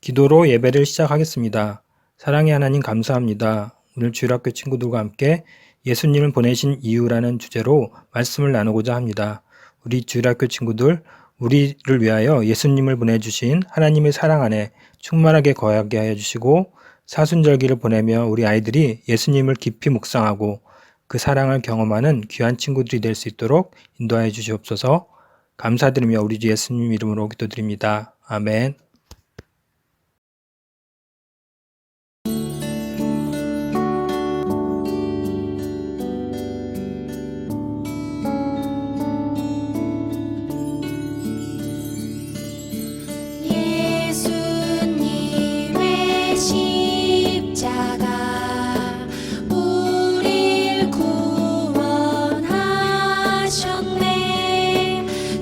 기도로 예배를 시작하겠습니다. 사랑의 하나님 감사합니다. 오늘 주일학교 친구들과 함께 예수님을 보내신 이유라는 주제로 말씀을 나누고자 합니다. 우리 주일학교 친구들, 우리를 위하여 예수님을 보내주신 하나님의 사랑 안에 충만하게 거하게 하여 주시고 사순절기를 보내며 우리 아이들이 예수님을 깊이 묵상하고 그 사랑을 경험하는 귀한 친구들이 될 수 있도록 인도하여 주시옵소서. 감사드리며 우리 주 예수님 이름으로 기도드립니다. 아멘. 예수님의 십자가 우릴 구원하셨네.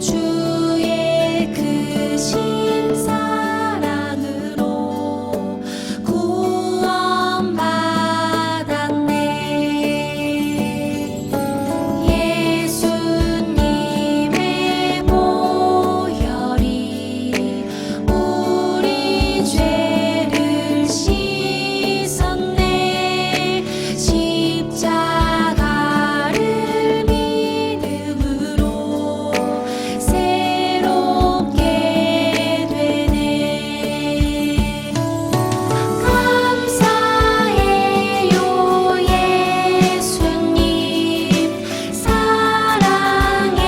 주의 크신 사랑으로 구원받았네. 예수님의 보혈이 우리 죄를 씻었네. 십자가를 믿음으로 새롭게 되네. 감사해요 예수님, 사랑해요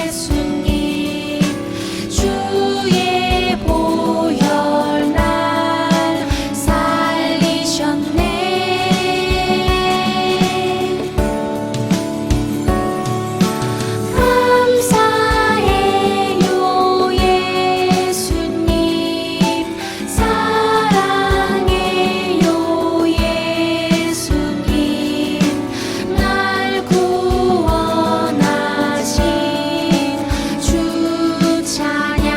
예수님, 주의 보혈 날 살리셨네. 감사해요 예수님, 사랑해요 예수님, 날 구원하신 주 찬양.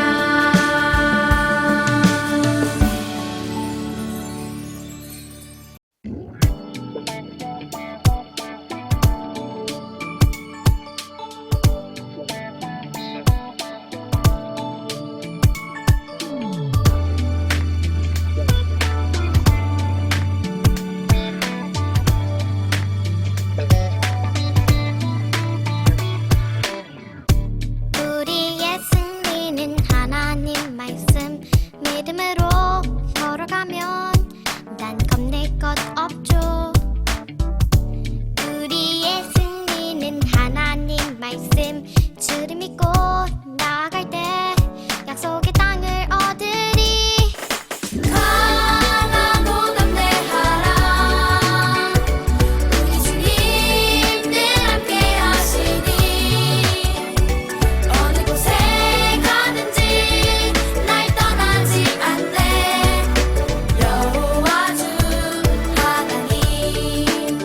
우리의 승리는 하나님 말씀 믿음으로 걸어가면 난 겁낼 것 없죠. 우리의 승리는 하나님 말씀 주를 믿고 나아갈 때 약속의 땅을 얻으리. 강하고 담대하라. 우리 주님 늘 함께 하시니. 어느 곳에 가든지 날 떠나지 않네. 여호와 주 하나님.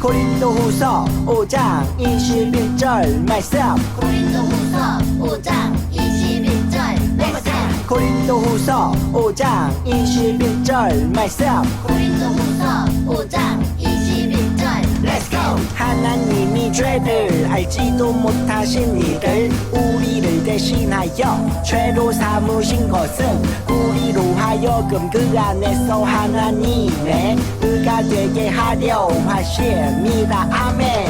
고린도후서 5장 21절 말씀 고린도후서 5장 21절 말씀 고린도후서 5장 21절 말씀 고린도후서 5장 21절 Let's go! 하나님이 죄를 알지도 못하신 이들 우리를 대신하여 죄로 삼으신 것은 우리로 하여금 그 안에서 하나님의 의가 되게 하려 하심이라. 아멘.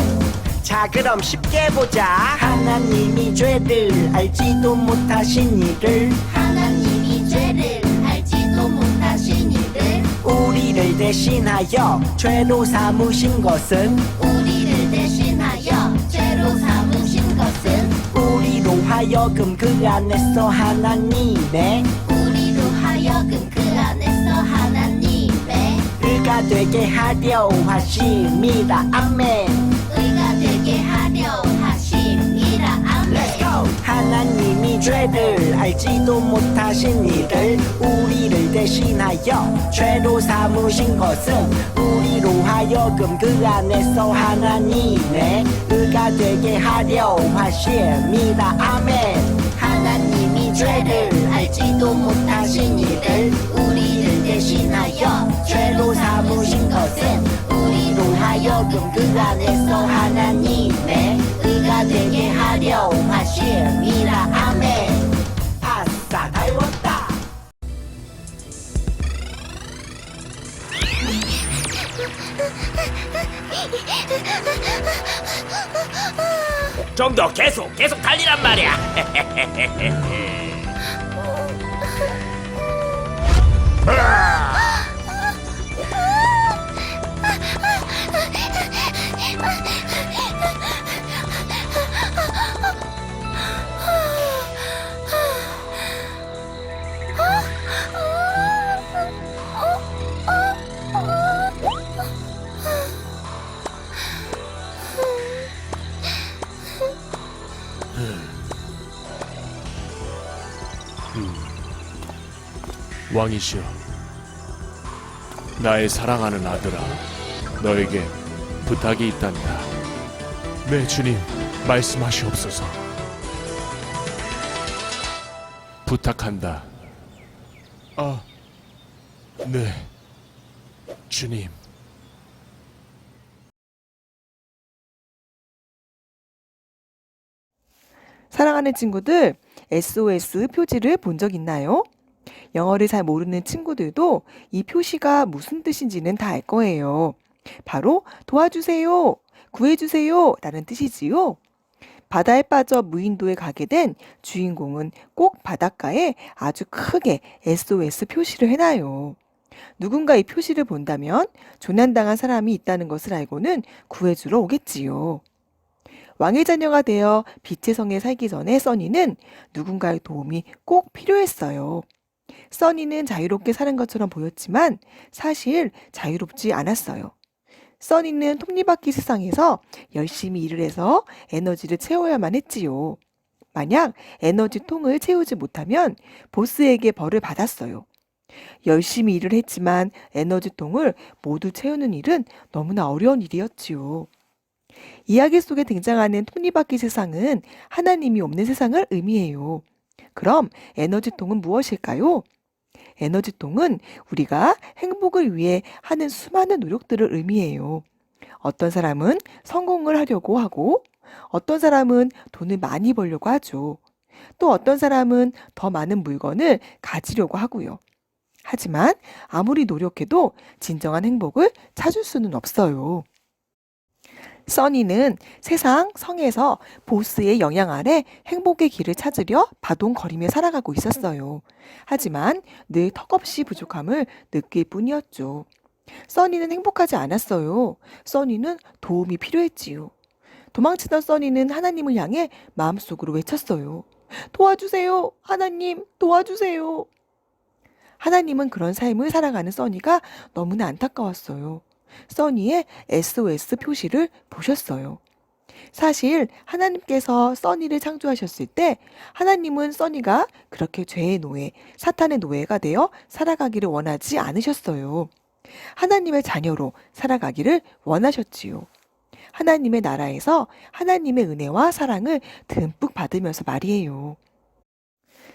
자, 그럼 쉽게 보자. 하나님이 죄를 알지도 못하신 이들 하나님이 죄를 알지도 못하신 이들 우리를 대신하여 죄로 삼으신 것은 우리를 대신하여 죄로 삼으신 것은 우리로 하여금 그 안에서 하나님의 우리로 하여금 그 안에서 하나님의 의가 되게 하려 하심이라. 아멘. 의가 되게 하려 하심이라. 아멘. 하나님이 죄를 알지도 못하신 이들 우리를 대신하여 죄로 삼으신 것은 우리로 하여금 그 안에서 하나님의 의가 되게 하려 하심이라. 아멘. 하나님이 죄를 알지도 못하신 이들 우리를 대신하여 죄로 삼으신 것은 우리로 하여금 그 안에서 하나님의 의가 되게 하려 하심이라. 아멘. 아싸, 다 외웠다. 좀 더 계속 달리란 말이야. 왕이시여, 나의 사랑하는 아들아, 너에게 부탁이 있단다. 네, 주님, 말씀하시옵소서. 부탁한다. 네, 주님. 사랑하는 친구들, SOS 표지를 본 적 있나요? 영어를 잘 모르는 친구들도 이 표시가 무슨 뜻인지는 다 알 거예요. 바로 도와주세요, 구해주세요 라는 뜻이지요. 바다에 빠져 무인도에 가게 된 주인공은 꼭 바닷가에 아주 크게 SOS 표시를 해놔요. 누군가 이 표시를 본다면 조난당한 사람이 있다는 것을 알고는 구해주러 오겠지요. 왕의 자녀가 되어 빛의 성에 살기 전에 써니는 누군가의 도움이 꼭 필요했어요. 써니는 자유롭게 사는 것처럼 보였지만 사실 자유롭지 않았어요. 써니는 톱니바퀴 세상에서 열심히 일을 해서 에너지를 채워야만 했지요. 만약 에너지통을 채우지 못하면 보스에게 벌을 받았어요. 열심히 일을 했지만 에너지통을 모두 채우는 일은 너무나 어려운 일이었지요. 이야기 속에 등장하는 톱니바퀴 세상은 하나님이 없는 세상을 의미해요. 그럼 에너지통은 무엇일까요? 에너지통은 우리가 행복을 위해 하는 수많은 노력들을 의미해요. 어떤 사람은 성공을 하려고 하고, 어떤 사람은 돈을 많이 벌려고 하죠. 또 어떤 사람은 더 많은 물건을 가지려고 하고요. 하지만 아무리 노력해도 진정한 행복을 찾을 수는 없어요. 써니는 세상 성에서 보스의 영향 아래 행복의 길을 찾으려 바동거리며 살아가고 있었어요. 하지만 늘 턱없이 부족함을 느낄 뿐이었죠. 써니는 행복하지 않았어요. 써니는 도움이 필요했지요. 도망치던 써니는 하나님을 향해 마음속으로 외쳤어요. 도와주세요. 하나님, 도와주세요. 하나님은 그런 삶을 살아가는 써니가 너무나 안타까웠어요. 써니의 SOS 표시를 보셨어요. 사실 하나님께서 써니를 창조하셨을 때 하나님은 써니가 그렇게 죄의 노예, 사탄의 노예가 되어 살아가기를 원하지 않으셨어요. 하나님의 자녀로 살아가기를 원하셨지요. 하나님의 나라에서 하나님의 은혜와 사랑을 듬뿍 받으면서 말이에요.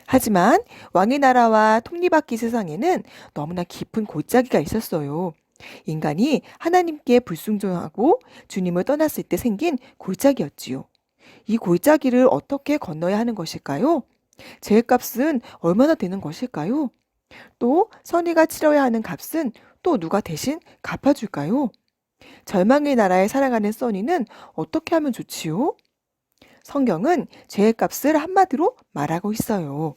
하지만 왕의 나라와 톱니바퀴 세상에는 너무나 깊은 골짜기가 있었어요. 인간이 하나님께 불순종하고 주님을 떠났을 때 생긴 골짜기였지요. 이 골짜기를 어떻게 건너야 하는 것일까요? 죄값은 얼마나 되는 것일까요? 또 선의가 치러야 하는 값은 또 누가 대신 갚아줄까요? 절망의 나라에 살아가는 써니는 어떻게 하면 좋지요? 성경은 죄의 값을 한마디로 말하고 있어요.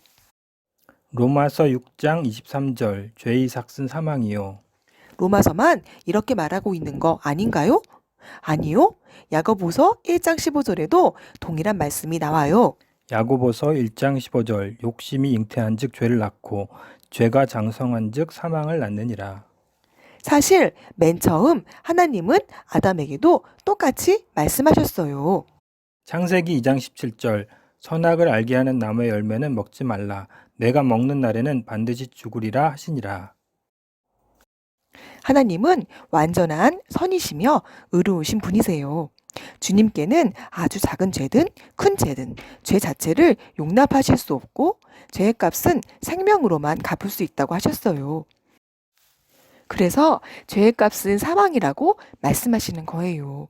로마서 6장 23절 죄의 삭은 사망이요. 로마서만 이렇게 말하고 있는 거 아닌가요? 아니요. 야고보서 1장 15절에도 동일한 말씀이 나와요. 야고보서 1장 15절 욕심이 잉태한즉 죄를 낳고 죄가 장성한즉 사망을 낳느니라. 사실 맨 처음 하나님은 아담에게도 똑같이 말씀하셨어요. 창세기 2장 17절 선악을 알게 하는 나무의 열매는 먹지 말라. 내가 먹는 날에는 반드시 죽으리라 하시니라. 하나님은 완전한 선이시며 의로우신 분이세요. 주님께는 아주 작은 죄든 큰 죄든 죄 자체를 용납하실 수 없고 죄의 값은 생명으로만 갚을 수 있다고 하셨어요. 그래서 죄의 값은 사망이라고 말씀하시는 거예요.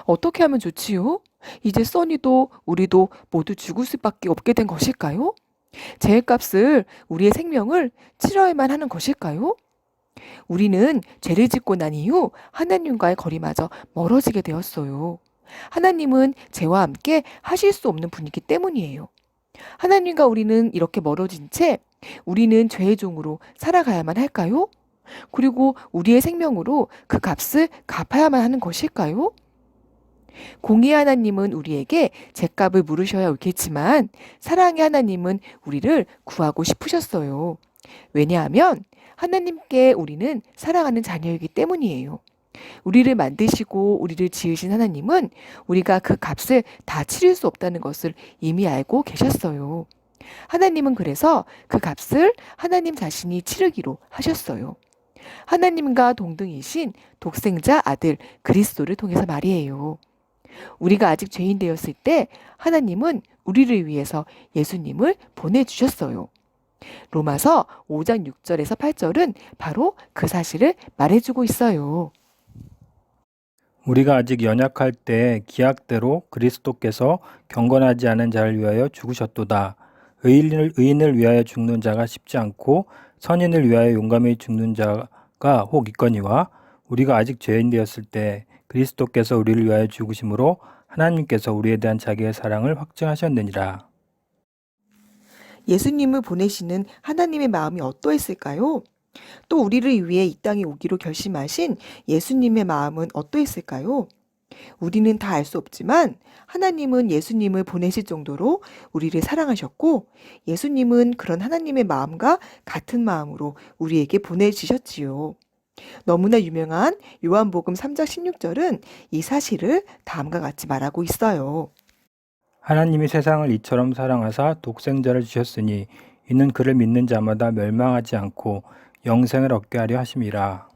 어떻게 하면 좋지요? 이제 써니도 우리도 모두 죽을 수밖에 없게 된 것일까요? 죄의 값을 우리의 생명을 치러야만 하는 것일까요? 우리는 죄를 짓고 난 이후 하나님과의 거리마저 멀어지게 되었어요. 하나님은 죄와 함께 하실 수 없는 분이기 때문이에요. 하나님과 우리는 이렇게 멀어진 채 우리는 죄의 종으로 살아가야만 할까요? 그리고 우리의 생명으로 그 값을 갚아야만 하는 것일까요? 공의의 하나님은 우리에게 죄값을 물으셔야 옳겠지만 사랑의 하나님은 우리를 구하고 싶으셨어요. 왜냐하면 하나님께 우리는 사랑하는 자녀이기 때문이에요. 우리를 만드시고 우리를 지으신 하나님은 우리가 그 값을 다 치를 수 없다는 것을 이미 알고 계셨어요. 하나님은 그래서 그 값을 하나님 자신이 치르기로 하셨어요. 하나님과 동등이신 독생자 아들 그리스도를 통해서 말이에요. 우리가 아직 죄인 되었을 때 하나님은 우리를 위해서 예수님을 보내주셨어요. 로마서 5장 6절에서 8절은 바로 그 사실을 말해주고 있어요. 우리가 아직 연약할 때 기약대로 그리스도께서 경건하지 않은 자를 위하여 죽으셨도다. 의인을 위하여 죽는 자가 쉽지 않고 선인을 위하여 용감히 죽는 자가 혹 있거니와 우리가 아직 죄인 되었을 때 그리스도께서 우리를 위하여 죽으심으로 하나님께서 우리에 대한 자기의 사랑을 확증하셨느니라. 예수님을 보내시는 하나님의 마음이 어떠했을까요? 또 우리를 위해 이 땅에 오기로 결심하신 예수님의 마음은 어떠했을까요? 우리는 다 알 수 없지만 하나님은 예수님을 보내실 정도로 우리를 사랑하셨고 예수님은 그런 하나님의 마음과 같은 마음으로 우리에게 보내주셨지요. 너무나 유명한 요한복음 3장 16절은 이 사실을 다음과 같이 말하고 있어요. 하나님이 세상을 이처럼 사랑하사 독생자를 주셨으니 이는 그를 믿는 자마다 멸망하지 않고 영생을 얻게 하려 하심이라.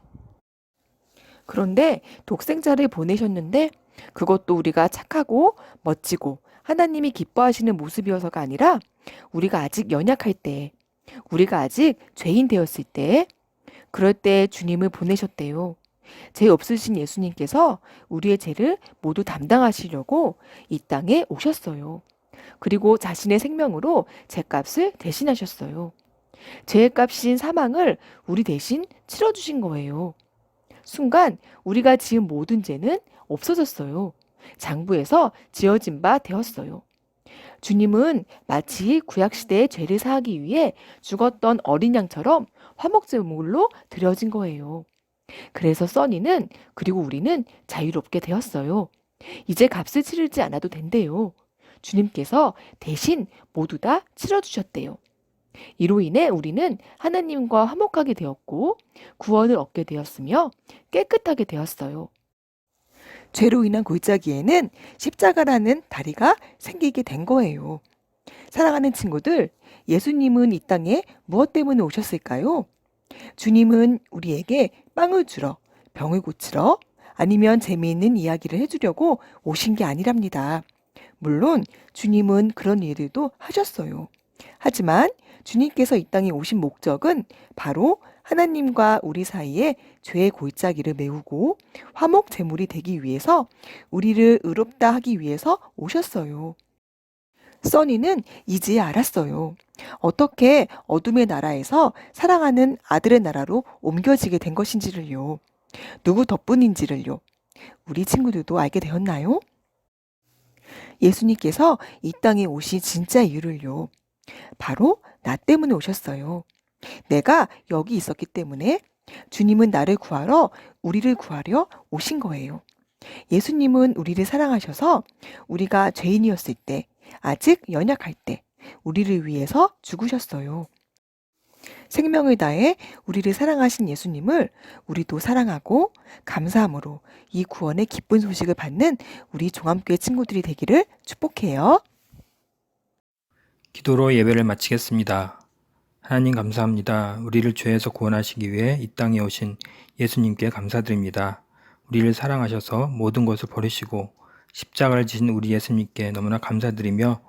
그런데 독생자를 보내셨는데 그것도 우리가 착하고 멋지고 하나님이 기뻐하시는 모습이어서가 아니라 우리가 아직 연약할 때, 우리가 아직 죄인 되었을 때, 그럴 때 주님을 보내셨대요. 죄 없으신 예수님께서 우리의 죄를 모두 담당하시려고 이 땅에 오셨어요. 그리고 자신의 생명으로 죄값을 대신하셨어요. 죄의 값인 사망을 우리 대신 치러주신 거예요. 순간 우리가 지은 모든 죄는 없어졌어요. 장부에서 지어진 바 되었어요. 주님은 마치 구약시대의 죄를 사하기 위해 죽었던 어린 양처럼 화목제물로 드려진 거예요. 그래서 써니는 그리고 우리는 자유롭게 되었어요. 이제 값을 치르지 않아도 된대요. 주님께서 대신 모두 다 치러주셨대요. 이로 인해 우리는 하나님과 화목하게 되었고 구원을 얻게 되었으며 깨끗하게 되었어요. 죄로 인한 골짜기에는 십자가라는 다리가 생기게 된 거예요. 사랑하는 친구들, 예수님은 이 땅에 무엇 때문에 오셨을까요? 주님은 우리에게 빵을 주러, 병을 고치러, 아니면 재미있는 이야기를 해주려고 오신 게 아니랍니다. 물론 주님은 그런 일들도 하셨어요. 하지만 주님께서 이 땅에 오신 목적은 바로 하나님과 우리 사이에 죄의 골짜기를 메우고 화목 제물이 되기 위해서 우리를 의롭다 하기 위해서 오셨어요. 써니는 이제 알았어요. 어떻게 어둠의 나라에서 사랑하는 아들의 나라로 옮겨지게 된 것인지를요. 누구 덕분인지를요. 우리 친구들도 알게 되었나요? 예수님께서 이 땅에 오신 진짜 이유를요. 바로 나 때문에 오셨어요. 내가 여기 있었기 때문에 주님은 나를 구하러 우리를 구하려 오신 거예요. 예수님은 우리를 사랑하셔서 우리가 죄인이었을 때, 아직 연약할 때 우리를 위해서 죽으셨어요. 생명을 다해 우리를 사랑하신 예수님을 우리도 사랑하고 감사함으로 이 구원의 기쁜 소식을 받는 우리 종암교회 친구들이 되기를 축복해요. 기도로 예배를 마치겠습니다. 하나님 감사합니다. 우리를 죄에서 구원하시기 위해 이 땅에 오신 예수님께 감사드립니다. 우리를 사랑하셔서 모든 것을 버리시고 십자가를 지신 우리 예수님께 너무나 감사드리며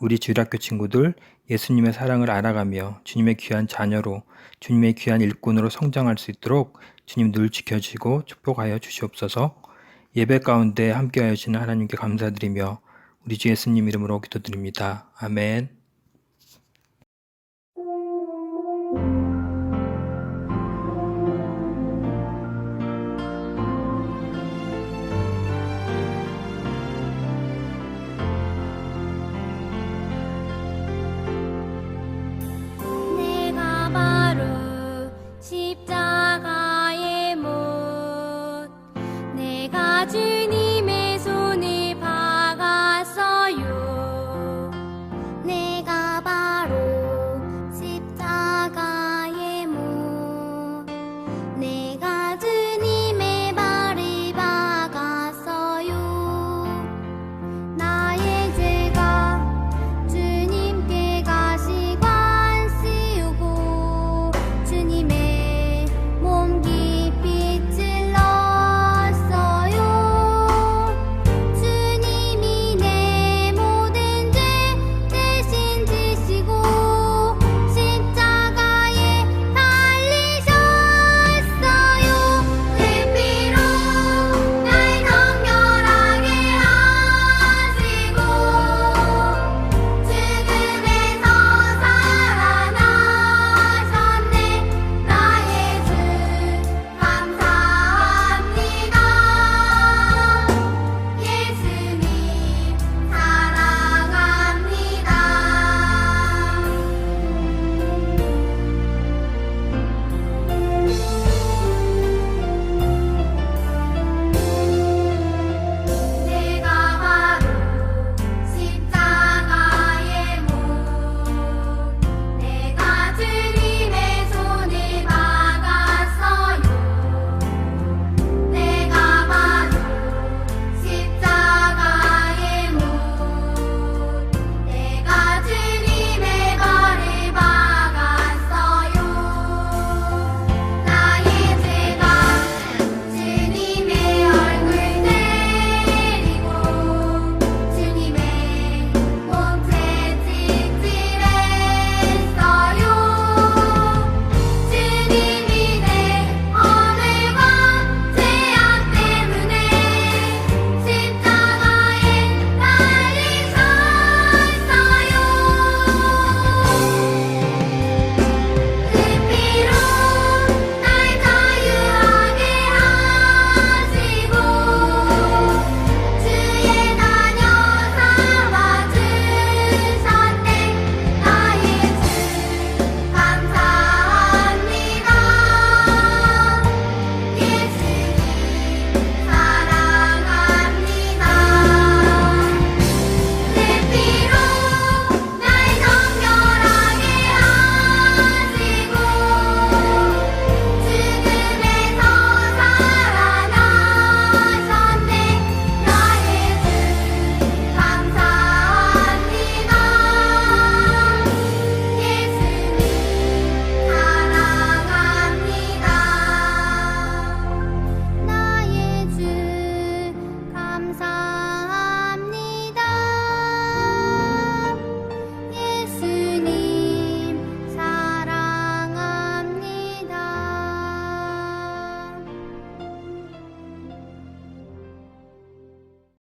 우리 주일학교 친구들 예수님의 사랑을 알아가며 주님의 귀한 자녀로 주님의 귀한 일꾼으로 성장할 수 있도록 주님 늘 지켜주시고 축복하여 주시옵소서. 예배 가운데 함께하여 주시는 하나님께 감사드리며 우리 주 예수님 이름으로 기도드립니다. 아멘.